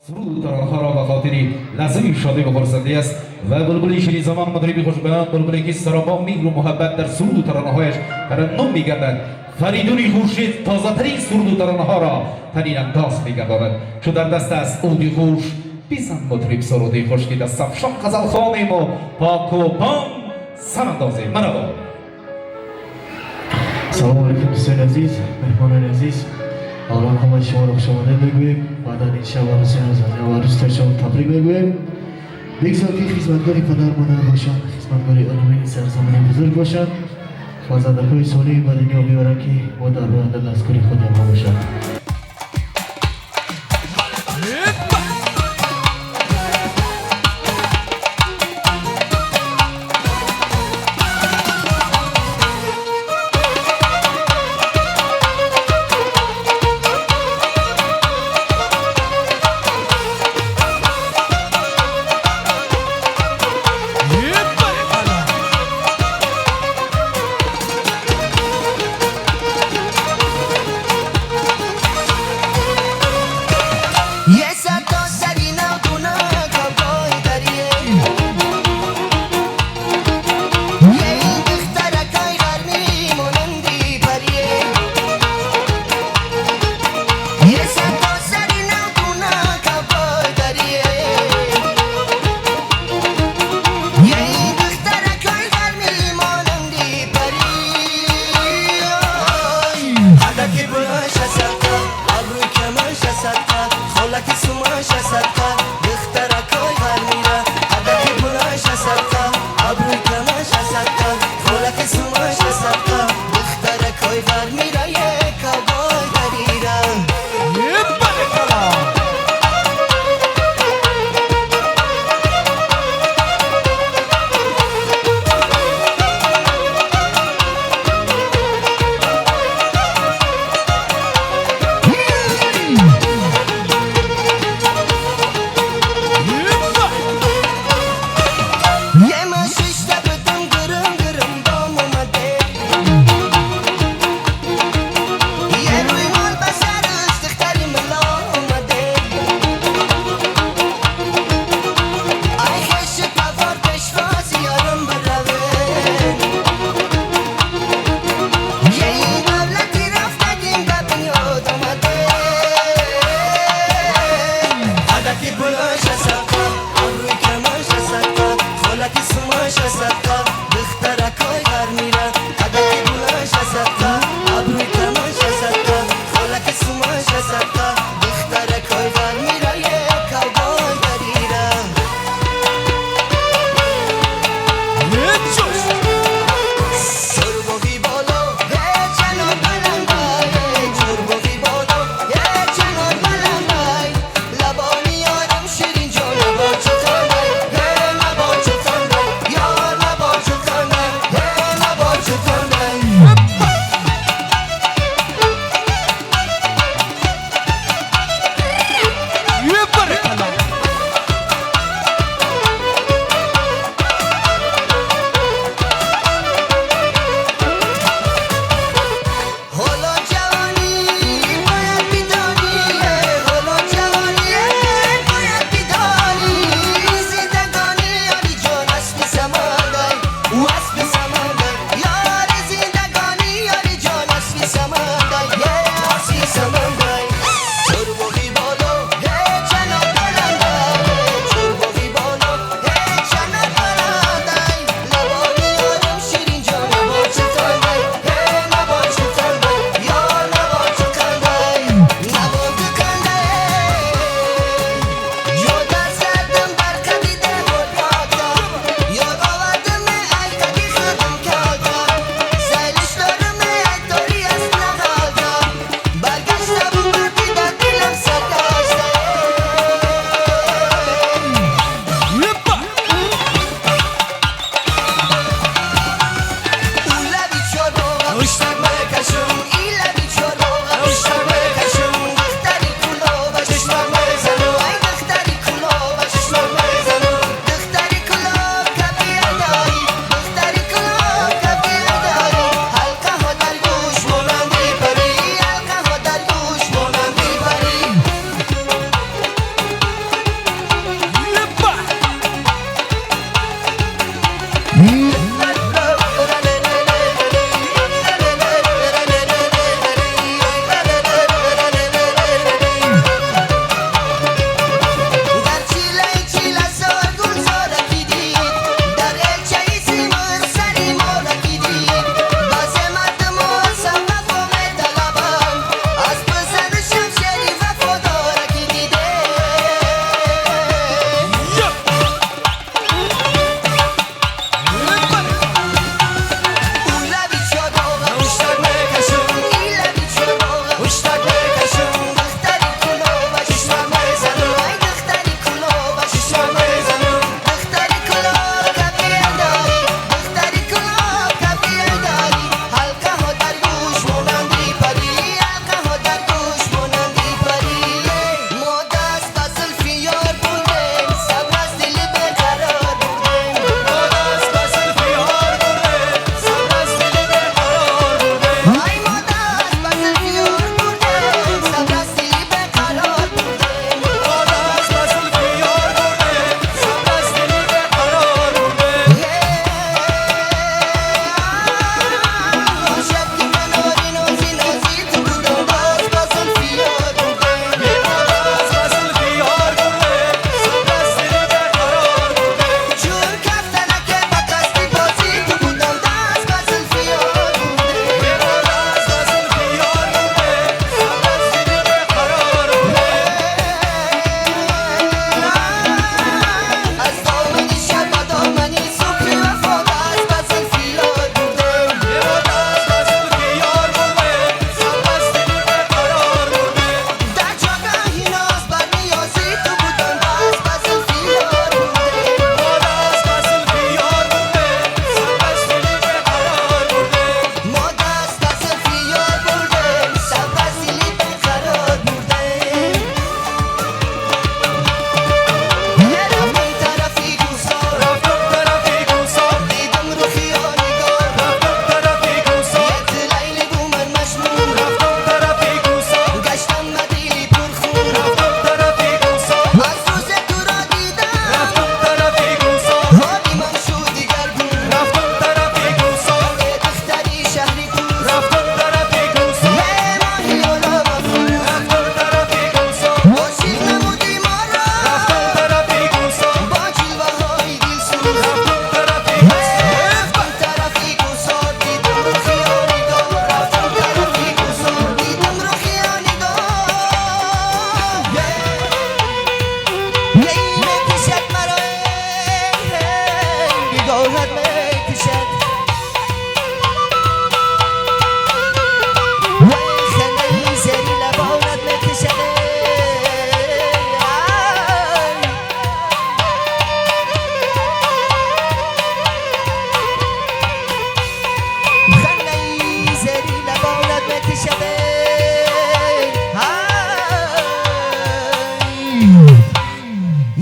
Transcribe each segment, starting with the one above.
سرود ترانه‌ها را به خاطر لحظه شادی و خرسندی است و بلبل شیرین زمان مطربی خوشبخت بلبلی که سرابا مهر و محبت در سرود و ترانه‌هایش ترنم می‌گردد. فریدون خورشید تازه‌ترین سرود و ترانه‌ها را تنین انداز می‌گرداند چو در دست است عود خوش بزن مطرب سرودی خوش که دست افشان غزل خوانیم و پاک و پام سر اندازیم. مرحبا. سلام علیکم دوستان عزیز، مهمانان عزیز. اولا همه شما را خوش آمدید میگوییم. بعدا این شب و حسین و روزتر شما تبریک میگوییم. بگذار که خدمتگاری پدر مادر باشند، خدمتگاری علومین سرزمین بزرگ باشند، فرزندک‌های صالحی به دنیا بیارند که ما در آینده دستگاری خود آنها باشند. شیرین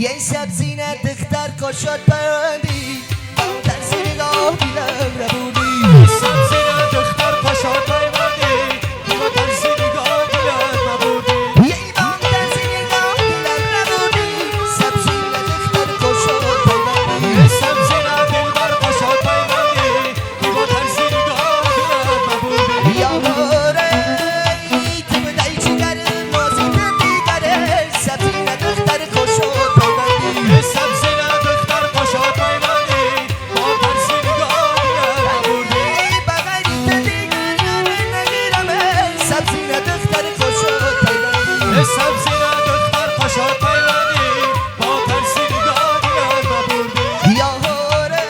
یه سبزینه دختر کشت بندی ترسی نگاه دیلم نبودی سبزینه دختر کشت بندی ترسی نگاه دیلم نبودی یه ایمان ترسی نگاه دیلم نبودی سبزینه دختر کشت بندی سبزینه دلبر کشت بندی ترسی نگاه دیلم نبودی یا موره تو بدهی چیگر مازی دیگره سبزینه دختر کشت بندی سبزینه دختر کشت بندی ترسی نگاه دیلم نبودی بغیری دیگره نگیرم سبزینه دختر کشت بندی سبزینه دختر کشت بندی ترسی نگاه دیلم نبودی یا هوره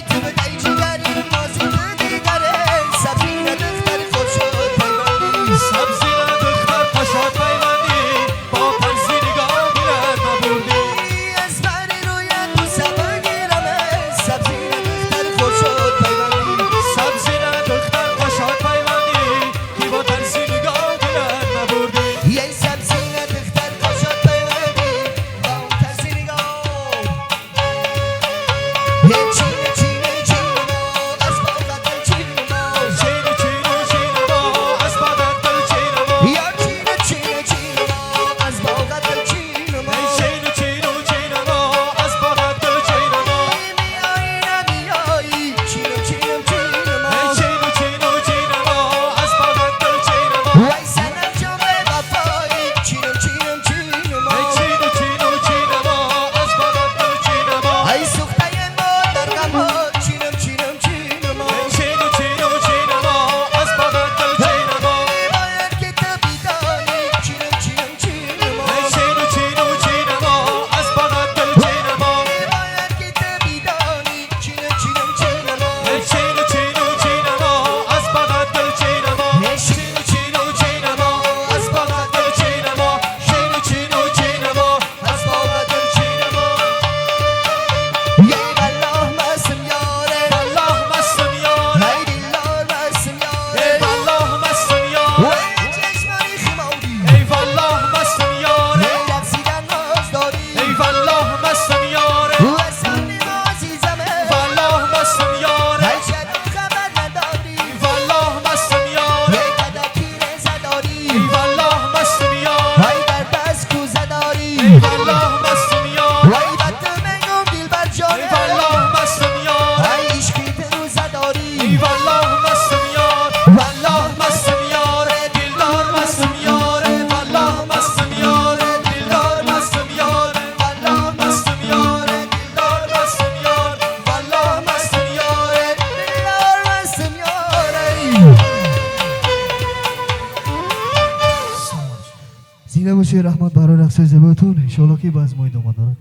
تو بدهی چیگر مازی دیگره سبزینه دختر کشت بندی سبزینه دختر کشت بندی ترسی نگاه دیلم نبودی اسمری روی تو سبا گیرم سبزینه دختر کشت بندی سبزینه دختر کشت بندی ترسی نگاه دیلم نبودی یه سبزینه دختر کشت بندی با اون ترسی نگاه یه چینه چینه چینه ما از باغت دل چینه ما چینو چینو چینو ما از بدن دل چینو ما یا چینه چینه چینه ما از باغت دل چینه ما چینو چینو چینو ما از بدن دل چینو ما میایی نمیایی چینه چینه چینه ما چینو چینو چینو ما از بدن دل چینو ما وای سنم جام وفایی چینه چینه چینه ما چینو چینو چینو ما از بدن دل چینو ما ای سوخته ما در غم چینم چینم چینه ما چینو چینو چینو ما از بدن دل چینو ما باید که تو بیدانی چینم چینم چینه ما چینو چینو چینو ما از بدن دل چینو ما باید که تو بیدانی چینم چینم چینه ما چینو چینو چینو ما از بدن دل چینو ما چینو چینو چینو ما از بدن دل چینو ما چینو چینو چینو ما از باغ دل چینه ما یه والله مستم یاره والله مستم یاره ای دیلار مستم ای یاره والله مستم یاره وای چشمانی خماری ای والله مستم یاره ای رقصیدن ناز داری ای والله مستم یاره و سامی ما عزیزمه والله مستم یاره ای چرا خبر نداری والله مستم یاره ای کدکی رزه داری ای والله مستم یاره ای در دست کوزه داری ای والله مستم یاره وای بد منگم دیل بر ای جانه والله مستم یاره ای عشقی روزه ای داری والله مستم یاره والله مستم یاره دلدار مستم یاره والله مستم یاره دلدار مستم یاره والله مستم یاره دلدار مستم یاره والله مستم یاره دیلار مستم یاره زینه باشی رحمت برای رقص زیباتون انشالله که باز ماید آمد دارد